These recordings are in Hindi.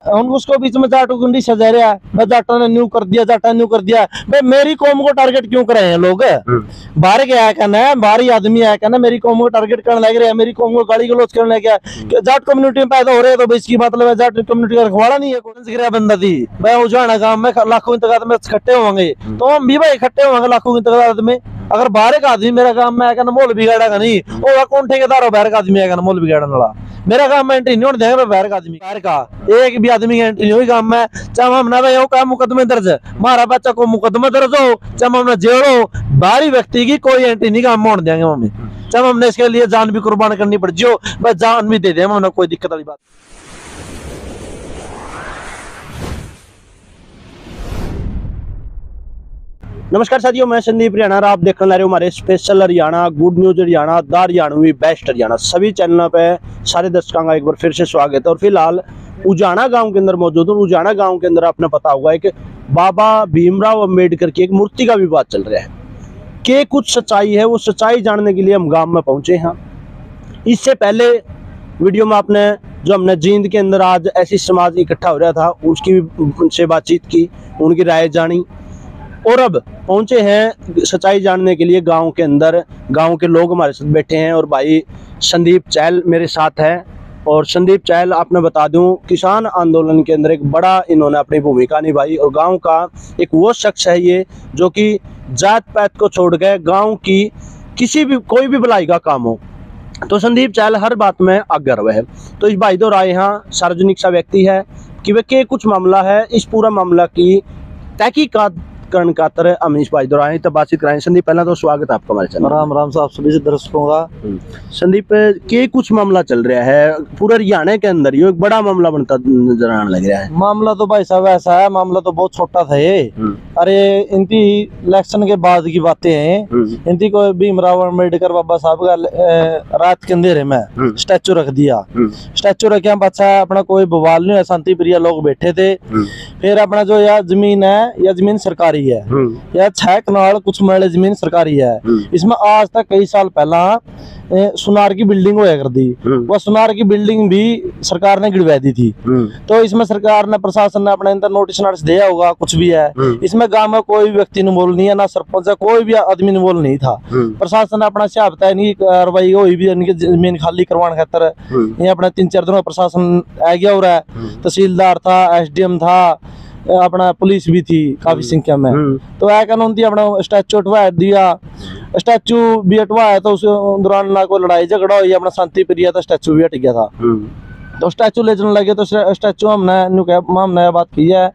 हम उसको बीच में जाटो गुंडी सजा रहा है, भाई जाटा ने न्यू कर दिया, जाटा न्यू कर दिया। भाई मेरी कौम को टारगेट क्यों कर रहे हैं लोग? बाहर के आया कहना है, बाहरी आदमी आया कहना मेरी कौम को टारगेट करने लग रहे हैं, मेरी कौम को गाली गलौज करने लग गया। जाट कम्युनिटी में पैदा हो रहे हैं तो इसकी मतलब है जाट कम्युनिटी का रखवाड़ा नहीं है। कौन बंदा थी भाई उजाना गांव में लाखों की तादाद में इकट्ठे होंगे, तो हम भी भाई इकट्ठे होंगे लाखों की तादाद में। अगर बाहर का आदमी मेरा काम में आएगा ना मोल बिगाड़ेगा नहीं, वो कौन ठेकेदार हो बाहर का आदमी आएगा ना मोल बिगाड़ने वाला? मेरा काम में एंट्री नहीं होने देंगे बाहर का आदमी। बाहर का एक भी आदमी की एंट्री नहीं हुई काम में, चाहे हमने भाई हो काम मुकदमे दर्ज है, हमारा बच्चा को मुकदमा दर्ज हो, चाहे हमने जेल हो, बाहरी व्यक्ति की कोई एंट्री नहीं काम में होने देंगे मम्मी। चाहे हमने इसके लिए जान भी कुर्बान करनी पड़ जो, बस जान भी दे दे हमने, कोई दिक्कत वाली बात। नमस्कार साथियों, मैं संदीप हरियाणा और आप देखने ला रहे हो हमारे special Haryana, good news Haryana, the Haryanvi best Haryana सभी चैनलों पे सारे दर्शकों का एक बार फिर से स्वागत है। और फिलहाल उजाना गांव के अंदर मौजूद हूँ। उजाना गांव के अंदर आपने पता होगा एक बाबा भीमराव अंबेडकर की एक मूर्ति का विवाद चल रहा है कि कुछ सच्चाई है, वो सच्चाई जानने के लिए हम गाँव में पहुंचे हैं। इससे पहले वीडियो में आपने जो हमने जींद के अंदर आज ऐसी समाज इकट्ठा हो रहा था उसकी उनसे बातचीत की, उनकी राय जानी, और अब पहुंचे हैं सच्चाई जानने के लिए गांव के अंदर। गांव के लोग हमारे साथ बैठे हैं और भाई संदीप चहल मेरे साथ है। और संदीप चहल आपने बता दूं किसान आंदोलन के अंदर एक बड़ा इन्होंने अपनी भूमिका निभाई और गांव का एक वो शख्स है ये जो कि जात पात को छोड़ गए गांव की किसी भी कोई भी भलाई का काम हो तो संदीप चहल हर बात में अग्रसर है। तो इस भाई दो राय यहाँ सार्वजनिक सा व्यक्ति है कि वह के कुछ मामला है, इस पूरा मामला की तहकीकात करण खातर अमीश भाई दो राय तो बातचीत कराएं। संदीप पहला तो स्वागत है आपका हमारे चैनल। राम राम साहब सभी दर्शकों का। संदीप के कुछ मामला चल रहा है पूरे हरियाणा के अंदर, ये एक बड़ा मामला बनता नजर आने लग रहा है। मामला तो भाई साहब ऐसा है, मामला तो बहुत छोटा था ये। अरे इनकी इलेक्शन के बाद की बातें हैं। इनकी को भीमराव अम्बेडकर बाबा साहब का रात के अंधेरे में स्टैचू रख दिया। स्टैचू रखे बच्चा अपना कोई बवाल नहीं है, शांति प्रिय लोग बैठे थे। फिर अपना जो यह जमीन है, यह जमीन सरकारी है, यह 6 कनाल कुछ मरले जमीन सरकारी है। इसमें आज तक कई साल पहला सुनार की बिल्डिंग होया कर दी, वह सुनार की बिल्डिंग भी सरकार ने गिरवा दी थी। तो इसमें सरकार ने प्रशासन ने अपने अंदर नोटिस दिया होगा कुछ भी है। इसमें गांव में कोई व्यक्ति इन्वॉल्व नहीं है, ना सरपंच है, कोई भी आदमी इन्वॉल्व नहीं था। प्रशासन ने अपना हिसाब तय नहीं कार्रवाई हुई भी इनकी जमीन खाली करवाने खातर। ये अपना 3-4 दिनों प्रशासन आ गया हो रहा है, तहसीलदार था, SDM था, अपना पुलिस भी थी काफी संख्या में। तो ऐ कानून थी अपना स्टैचू हटवा दिया। स्टैचू भी हटवाया तो उस दौरान ना कोई लड़ाई झगड़ा हुई, अपना शांति प्रिय था, स्टैचू भी हट गया था। तो स्टैचू ले जाने लगे तो स्टैचू हमने बात की है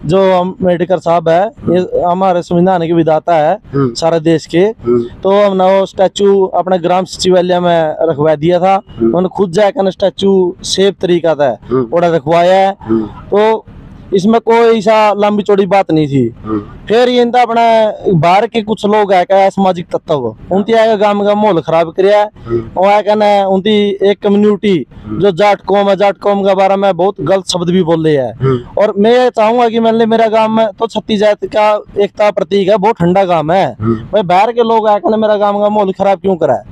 जो अम्बेडकर साहब है, ये हमारे संविधान के विधाता है सारे देश के। तो हमने वो स्टैचू अपने ग्राम सचिवालय में रखवा दिया था। उन्होंने खुद जाकर स्टैचू सेफ तरीका था और रखवाया है। तो इसमें कोई सा लंबी चौड़ी बात नहीं थी। फिर ये अपना बाहर के कुछ लोग है सामाजिक तत्व उनकी गांव का माहौल खराब कराया। और कहना उनकी एक कम्युनिटी जो जाट कौम है, जाट कौम के बारे में बहुत गलत शब्द भी बोल रहे हैं। और मैं चाहूंगा कि मान ले मेरा गांव में तो 36 जात का एकता प्रतीक है, बहुत ठंडा गांव है। भाई बाहर के लोग आए मेरा गांव का माहौल खराब क्यों करा है?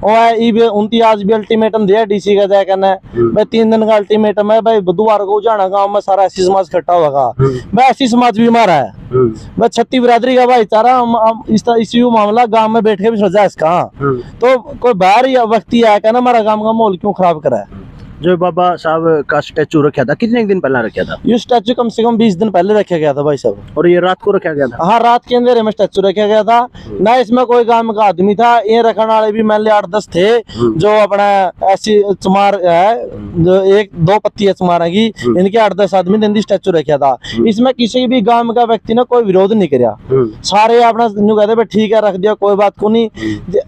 और उनकी आज भी अल्टीमेटम दिया डीसी का जाए कहना भाई 3 दिन का अल्टीमेटम है, भाई बुधवार को जाना गाँव में सारा ऐसी समाज इकट्ठा होगा। भाई ऐसी समाज भी हमारा है, बस छत्ती बिरादरी का भाईचारा। इसी मामला गांव में बैठ के भी सोचा इसका। तो कोई बाहर व्यक्ति आया कहना हमारा गांव का माहौल क्यों खराब करा है? जो बाबा साहब का स्टैचू रखा था कितने दिन पहले रखा था? ये स्टैचू कम से कम 20 दिन पहले रखा गया था भाई साहब। और ये रात को रखा गया था? हाँ, रात के अंधेरे में स्टैचू रखा गया था ना। इसमें कोई गांव का आदमी था, ये रखने वाले भी मान लिये 8-10 थे जो अपना ऐसी चमार है जो 1-2 पत्ती है चमारा की, इनके 8-10 आदमी ने स्टैचू रखा था। इसमें किसी भी गांव का व्यक्ति ने कोई विरोध नहीं किया, सारे अपना कहते ठीक है रख दिया, कोई बात को नहीं।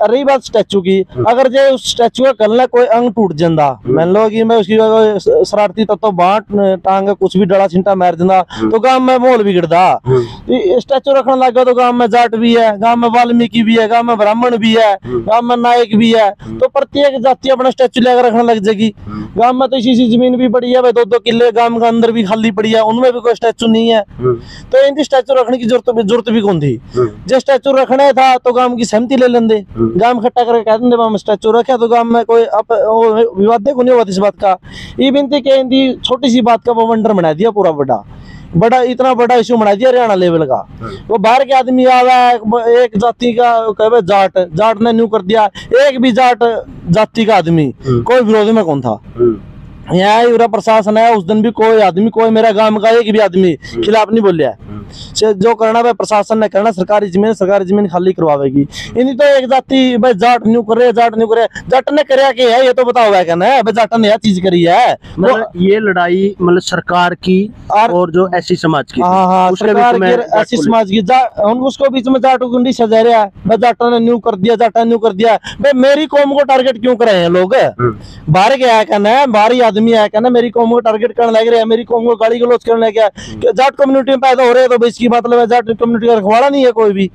रही बात स्टैचू की, अगर जो उस स्टैचू का कल कोई अंग टूट जाता, मान लो मैं उसकी शरारती तत्व बांट टांग कुछ भी डड़ा छिंटा मार देना तो गांव में माहौल बिगड़ता। स्टैचू रखने लगा तो गांव में जाट भी है, गांव में वाल्मीकि भी है, गांव में ब्राह्मण भी है, गांव में नायक भी है। तो प्रत्येक जाति अपना स्टैचू लेकर रखने लग जाएगी। गांव में तो इसी जमीन भी पड़ी है, 2-2 किले गांव के अंदर भी खाली पड़ी है, उनमें भी कोई स्टैचू नहीं है। तो इनकी स्टैचू रखने की जरूरत भी कौन थी? जो स्टैचू रखना था तो गांव की सहमति ले लेंगे, गांव इकट्ठा करके कह देंगे हम स्टैचू रखे तो गांव में कोई विवाद को नहीं होगा इस बात का। ये बिनती के इनकी छोटी सी बात का वो वंडर बना दिया पूरा बड़ा बड़ा इतना बड़ा इशू बना दिया हरियाणा लेवल का। वो बाहर के आदमी आवा है एक जाति का कहे जाट जाट ने न्यू कर दिया, एक भी जाट जाति का आदमी कोई विरोध में कौन था। यहाँ पूरा प्रशासन है, उस दिन भी कोई आदमी कोई मेरा गांव का एक भी आदमी खिलाफ नहीं बोलिया। जो करना भाई प्रशासन ने करना, सरकारी जमीन खाली करवाएगी। इन्हीं तो एक जाति भाई जाट न्यू करे जाट ने करे के है ये तो बताओ है कहना है भाई जाट ने यह चीज करी है। मतलब ये लड़ाई मतलब सरकार की और जो एससी समाज की, हाँ सरकार की एससी समाज की उसको बीच में जाट गुंडी सजा रहा है भाई जाटा ने न्यू कर दिया जाटा न्यू कर दिया। भाई मेरी कौम को टारगेट क्यों करे हैं लोग? बाहर के आया कहना है, बाहरी आदमी आया कहना मेरी कौम को टारगेट करने लग रहे हैं, मेरी कौम को गाली गलौज करने लग गया। जाट कम्युनिटी में पैदा हो रहे हैं तो इसकी मतलब है जाट कम्युनिटी का रखवाड़ा नहीं है कोई भी।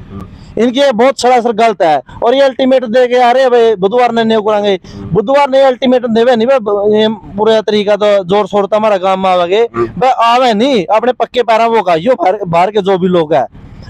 इनके बहुत सरासर गलत है। और ये अल्टीमेट दे के आ रहे हैं भाई बुधवार ने न्यू कराएंगे, बुधवार ने अल्टीमेट देवे नहीं भाई पूरे तरीका तो जोर शोर तो हमारा काम में आवेगे भाई आवे नहीं अपने पक्के पैरा वो खाइयो। बाहर के जो भी लोग है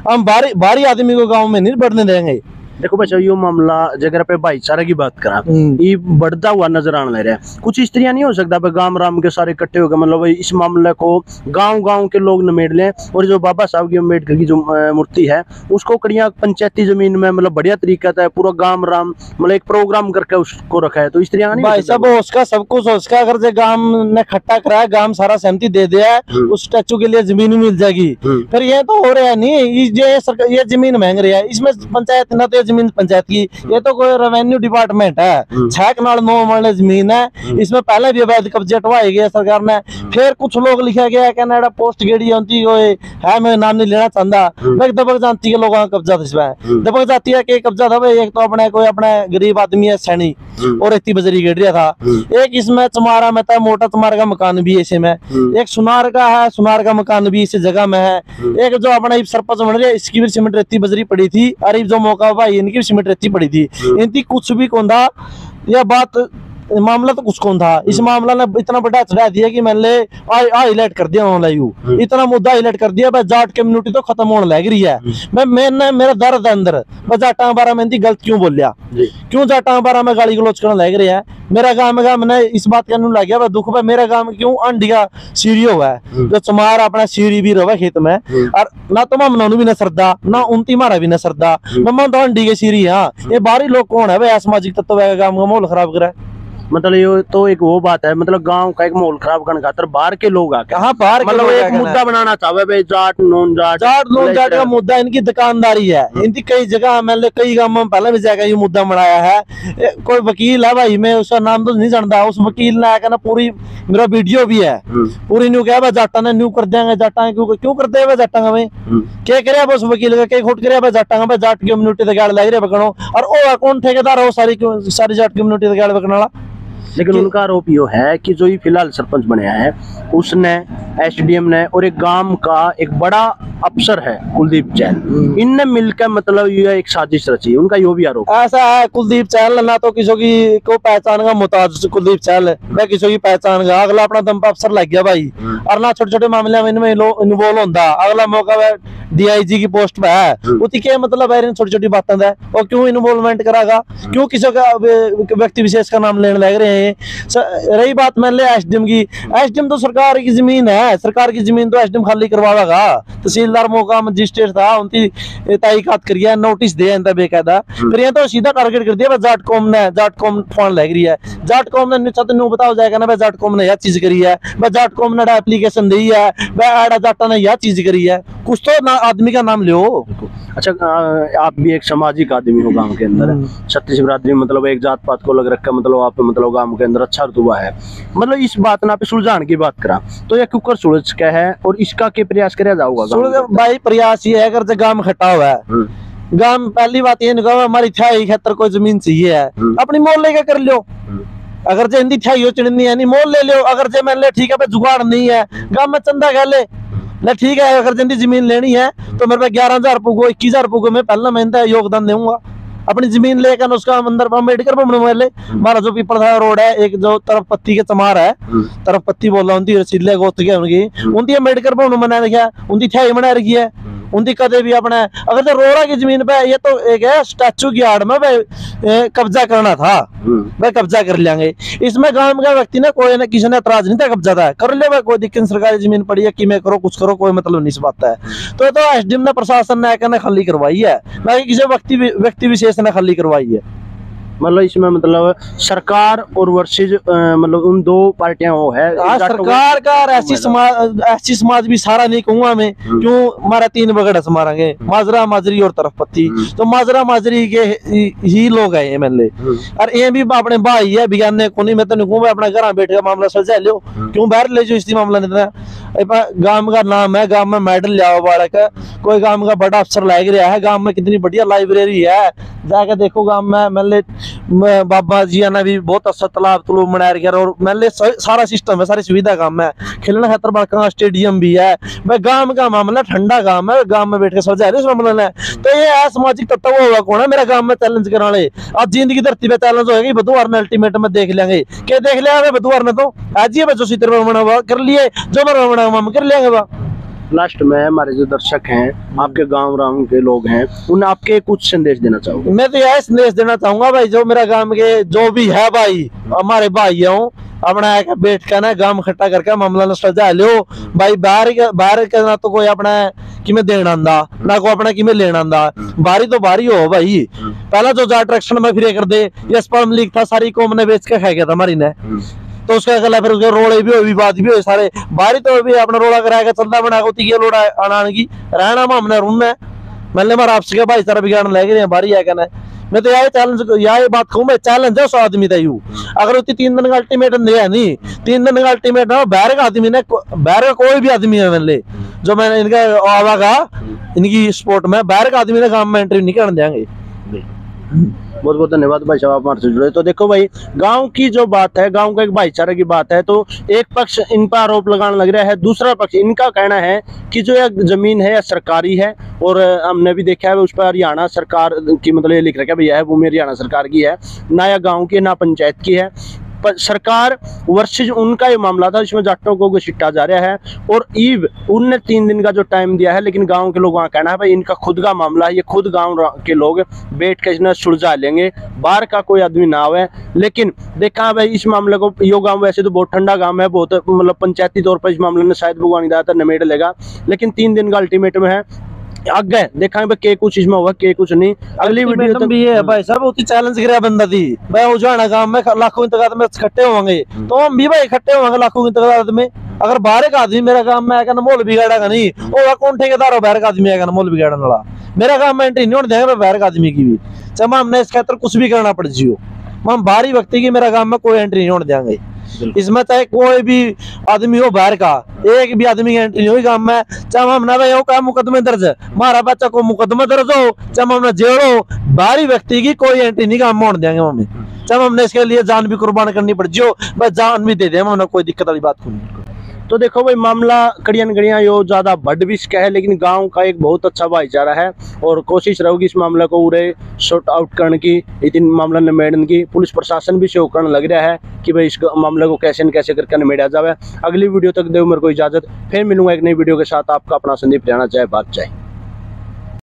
हम बाहरी आदमी को गाँव में नहीं बढ़ने देंगे। देखो बच्चों यो मामला जगह पे भाईचारा की बात करा ये बढ़ता हुआ नजर आने लग रहा है। कुछ इस तरह नहीं हो सकता गांव राम के सारे इकट्ठे हो गए मतलब इस मामले को गांव के लोग निमेड़ लें और जो बाबा साहब की अम्बेडकर की जो मूर्ति है उसको कड़िया पंचायती जमीन में मतलब बढ़िया तरीका था पूरा गांव राम मतलब एक प्रोग्राम करके उसको रखा है। तो इस तरह भाई सब उसका सब कुछ उसका अगर जो गांव ने खट्टा कराया गांव सारा सहमति दे दिया है उस स्टैचू के लिए जमीन मिल जाएगी। फिर ये तो हो रहा है नहीं ये जमीन महंग रही है, इसमें पंचायत न तो जमीन पंचायत की, ये तो कोई रेवेन्यू डिपार्टमेंट है। 6 कनाल 9 मरले जमीन है, इसमें पहले भी अवैध कब्जे हटवाए गए सरकार ने। फिर कुछ लोग लिखा गया है कनाडा पोस्ट गेड़ी होती है, मैं नाम नहीं लेना चाहता। दबक जाति के लोगों का कब्जा था इसमें, दबक जाति है कब्जा था भाई। एक तो अपने कोई अपने गरीब आदमी है सैनी और इतनी बजरी गेड़ रहा था। एक इसमें चमारा में था मोटा चमार का मकान भी इसी में, एक सुनार का है सुनार का मकान भी इसी जगह में है। एक जो अपना सरपंच बन रहा है इसकी भी सीमेंट रेती बजरी पड़ी थी, अरे जो मौका भाई इनकी भी सीमेंट रेती पड़ी थी। इनकी कुछ भी कौन था यह बात मामला तो कुछ कौन था। इस मामला ने इतना बड़ा चढ़ा दिया कि मैंने हाईलाइट कर दिया ऑनलाइन इतना मुद्दा हाईलाइट कर दिया भाई जाट कम्युनिटी तो खत्म होने लग रही है। मैंने मेरा दर्द है अंदर मैं जाटा बारा में गलत क्यों बोलिया, क्यों जाटा बारा में गाली गलौज करने लग रही है। मेरा गांव में मैंने इस बात का लग गया दुख भाई मेरा गांव में क्यों अंडिया सीरी हुआ है जो चमार अपना सीरी भी रहा खेत में और ना तो मैं मनानू भी न सरदा ना उनती मारा भी न सरदा मैं तो अंडी के सीरी। हाँ ये बाहरी लोग कौन है भाई सामाजिक तत्व है गांव का माहौल खराब करा है। मतलब ये तो एक वो बात है मतलब गांव का एक माहौल खराब करने खातर बाहर के लोग आके हाँ बाहर मतलब एक मुद्दा बनाना चाहे भाई जाट नॉन जाट का मुद्दा इनकी दुकानदारी है। इनकी कई जगह मैंने कई गांव में पहले भी जाकर ये मुद्दा बनाया है। कोई वकील है भाई मैं उसका नाम तो नहीं जानता, उस वकील ने आकर ना पूरी मेरा वीडियो भी है पूरी न्यू क्या भाई जाटा ने न्यू कर देंगे जाटा क्यों करते हैं जाटा भाई क्या करे उस वकील का क्या खोट करे जाटा भाई जाट कम्युनिटी के गाड़ लग रहे बकनो और वो कौन ठेकेदार है वो सारी जाट कम्युनिटी के गाड़ बकने वाला। लेकिन उनका आरोप यो है कि जो ये फिलहाल सरपंच बने है उसने एसडीएम ने और एक गांव का एक बड़ा अफसर है कुलदीप चहल इनने मिलकर मतलब ये एक साजिश रची, उनका यो भी आरोप ऐसा है। कुलदीप चहल ना तो किसी की को पहचान का मुताज कुलदीप चहल मैं किसी की पहचान का अगला अपना दम पर अफसर लग गया भाई और ना छोटे छोटे मामले में इनमें इन्वॉल्व होता अगला मौका डीआईजी की पोस्ट पे है उसी के मतलब है छोटी छोटी बातें है और क्यों इन्वॉल्वमेंट करागा क्यों किसी का व्यक्ति विशेष का नाम लेने लग रहे हैं। रही बात मान ले एसडीएम की, एसडीएम तो सरकार की जमीन है, सरकार की जमीन तो एसडीएम खाली करवाएगा। तहसीलदार मौका मजिस्ट्रेट था उनकी तहकीकात करिए नोटिस दे बेकायदा फिर ये तो सीधा टारगेट कर दिया जाट कौम फोन लग रही है। जाट कौम ने न्यू बताओ जाएगा ना जाट कौम ने यह चीज करी है जाट कौम ने एप्लीकेशन दी है आड़ा जाटा ने यह चीज करी है कुछ तो ना आदमी का नाम लो। अच्छा आप भी एक सामाजिक आदमी हो गांव के अंदर छत्तीस बिरादरी मतलब एक जात पात को लग रखा मतलब आप मतलब गांव के अंदर अच्छा रुतबा है मतलब इस बात ना पे सुलझाने की बात करा तो यह कुकर सुलझ क्या है और इसका क्या प्रयास किया जाऊगा भाई प्रयास ये है अगर गांव खटा हुआ है गांव पहली बात ये नहीं हमारी थाई खेतर कोई जमीन चाहिए है अपनी मोल लेके कर लो अगर जे हिंदी थाई हो चिड़नी है नहीं मोल ले लो अगर जे मैंने ठीक है जुगाड़ नहीं है गांव में चंदा कह ले ठीक है अगर जिंदी जमीन लेनी है तो मेरे पे 11,000 पुगो 21,000 पुगो मैं पहला महीना योगदान दूंगा अपनी जमीन लेकर उसका अंदर अम्बेडकर भवन हमारा जो पीपलधारा रोड है एक जो तरफ पत्ती के चमार है तरफ पत्ती बोल रहा उनकी रसीले गोस्त के उनकी अम्बेडकर भवन बना रखा है उनकी थाई बना रखी है उनकी कदे भी अपने अगर तो रोड़ा की जमीन पे ये तो एक है स्टैचू की आड़ में भाई कब्जा करना था, भाई कब्जा कर लेंगे। इसमें गांव का व्यक्ति ने कोई ना किसी ने एतराज नहीं था, कब्जा था कर ले भाई, कोई दिक्कत, सरकारी जमीन पड़ी है कि मैं करो कुछ करो, कोई मतलब नहीं इस बात है। तो एसडीएम ने प्रशासन ने आकर खाली करवाई है, ना कि किसी व्यक्ति विशेष ने खाली करवाई है। मतलब इसमें मतलब सरकार और वर्सेज मतलब उन दो पार्टियां वो है। सरकार का ऐसी समाज भी सारा नहीं कहूंगा मैं, क्यों हमारा 3 बगड़ मारेंगे, माजरा माजरी और तरफ पत्ती, तो माजरा माजरी के ही लोग है एमएलए, और ये भी अपने भाई है बिगाने को नहीं। मैं तो नहीं कहूँ अपने घर बैठ के मामला सुलझा लो, क्यों बाहर ले जो इसी मामला नहीं। गांव का नाम है, गांव में मेडल लिया बालक, कोई गांव का बड़ा अफसर लाग रहा है, गांव में कितनी बढ़िया लाइब्रेरी है, जाके देखो गांव में एमएलए बाबा जी ने भी बहुत अच्छा तालाब तलूब बना रखा, और एमएलए सारा सिस्टम है, सारी सुविधा गांव में, खेलने खातर बड़का स्टेडियम भी है। भाई गांव का मामला ठंडा गांव है, गांव में बैठ के समझा रहे इस मामले ने। तो ये है सामाजिक तत्व होगा कौन है मेरा गांव में चैलेंज करने वाले। अब जिंदगी धरती पे चैलेंज होगा, बुधवार ने अल्टीमेट में देख लेंगे, क्या देख लिया बुधवार ने, तो आज ही बच्चों सीतर बना कर लिए, जो मेरा बना हम कर लेंगे। वह लास्ट में हमारे जो दर्शक हैं, आपके गांव राम के लोग हैं, उन आपके कुछ संदेश देना चाहूंगा। मैं तो यह संदेश देना चाहूंगा भाई, जो मेरा गांव के जो भी है भाई, हमारे भाई है, अपना बैठ कर ना गांव इकट्ठा करके मामला न सुलझा लो भाई। बाहर के ना तो कोई अपना कि मैं देना आंदा, ना को अपना कि मैं लेना आंदा, बारी तो बारी हो भाई। पहला जो अट्रैक्शन में फिर कर दे, ये स्पर्म लीक था, सारी कौम ने बेच के खा गया था हमारी ने, तो उसका अगला फिर उसके रोड़े भी हो, विवाद भी हो सारे, बारी तो भी अपना रोड़ा कराएगा, चलता बना को तीखे रोड़ा आने की रहना में हमने रूम मैंने मारा आपसे क्या भाई सारा बिगाड़ लग रहे हैं बारी है कहना। मैं तो यही चैलेंज, यही बात कहूँ मैं, चैलेंज है उस आदमी था यू, अगर उसकी 3 दिन का अल्टीमेट दिया नहीं, 3 दिन का अल्टीमेट ना बाहर का आदमी ने, बाहर का कोई भी आदमी है मैंने जो मैंने इनका आवागा इनकी स्पोर्ट में, बाहर का आदमी ने काम में एंट्री नहीं करने देंगे। बहुत बहुत धन्यवाद भाई साहब, आप हमारे से जुड़े। तो देखो भाई, गांव की जो बात है, गांव का एक भाईचारे की बात है, तो एक पक्ष इन पर आरोप लगाने लग रहा है, दूसरा पक्ष इनका कहना है कि जो यह जमीन है सरकारी है, और हमने भी देखा है उस पर हरियाणा सरकार की मतलब ये लिख रखा है भैया है भूमि हरियाणा सरकार की है, ना या गाँव की ना पंचायत की है। पर सरकार वर्सेज उनका ये मामला था, इसमें जाटों को घसीटा जा रहा है, और ईव उनने 3 दिन का जो टाइम दिया है, लेकिन गांव के लोगों का कहना है भाई इनका खुद का मामला है, ये खुद गांव के लोग बैठ के इसने सुलझा लेंगे, बाहर का कोई आदमी ना आवे। लेकिन देखा भाई इस मामले को, यो गांव वैसे तो बहुत ठंडा गांव है, बहुत मतलब पंचायती तौर पर इस मामले में शायद भगवान दाता निमेट लेगा, लेकिन 3 दिन का अल्टीमेटम है, आगे देखा के कुछ इसमें हुआ के कुछ नहीं। अगली वीडियो तक भी है भाई साहब, उतनी चैलेंज करा बंदा थी भाई, उजाना गांव में लाखों की तादाद में इकट्ठे होंगे, तो हम भी भाई इकट्ठे होंगे लाखों की तादाद में। अगर बाहर का आदमी मेरा गांव में आएगा ना मोल बिगाड़ेगा नहीं, वो कौन ठेकेदार हो बाहर का आदमी आएगा ना मोल बिगाड़ने वाला, मेरा गांव में एंट्री नहीं होने देंगे बाहर का आदमी की भी, चाहे हमने इस खातर कुछ भी करना पड़ जियो, हम बाहरी व्यक्ति की मेरा गांव में कोई एंट्री नहीं होने देंगे। इसमें चाहे कोई भी आदमी हो बाहर का, एक भी आदमी की एंट्री नहीं हुई गांव में, चाहे हम ना भाई हो का मुकदमे दर्ज है, हमारा बच्चा को मुकदमा दर्ज हो, चाहे हमने जेल हो, बाहरी व्यक्ति की कोई एंट्री नहीं गांव में होने देंगे हमें, चाहे हमने इसके लिए जान भी कुर्बान करनी पड़ जियो, बस जान भी दे दे, हमने कोई दिक्कत वाली बात को नहीं। तो देखो भाई, मामला कड़ियन कड़ियाँ यो ज्यादा बढ़ भी इसका है, लेकिन गांव का एक बहुत अच्छा भाईचारा है, और कोशिश रहेगी इस मामले को पूरे शॉर्ट आउट करने की, इतनी मामला निमेड़ने की। पुलिस प्रशासन भी सहयोग करने लग रहा है कि भाई इस मामले को कैसे न कैसे करके निमेड़ा जाए। अगली वीडियो तक दो मेरे को इजाजत, फिर मिलूंगा एक नई वीडियो के साथ। आपका अपना संदीप रहना चाहे बात चाहे।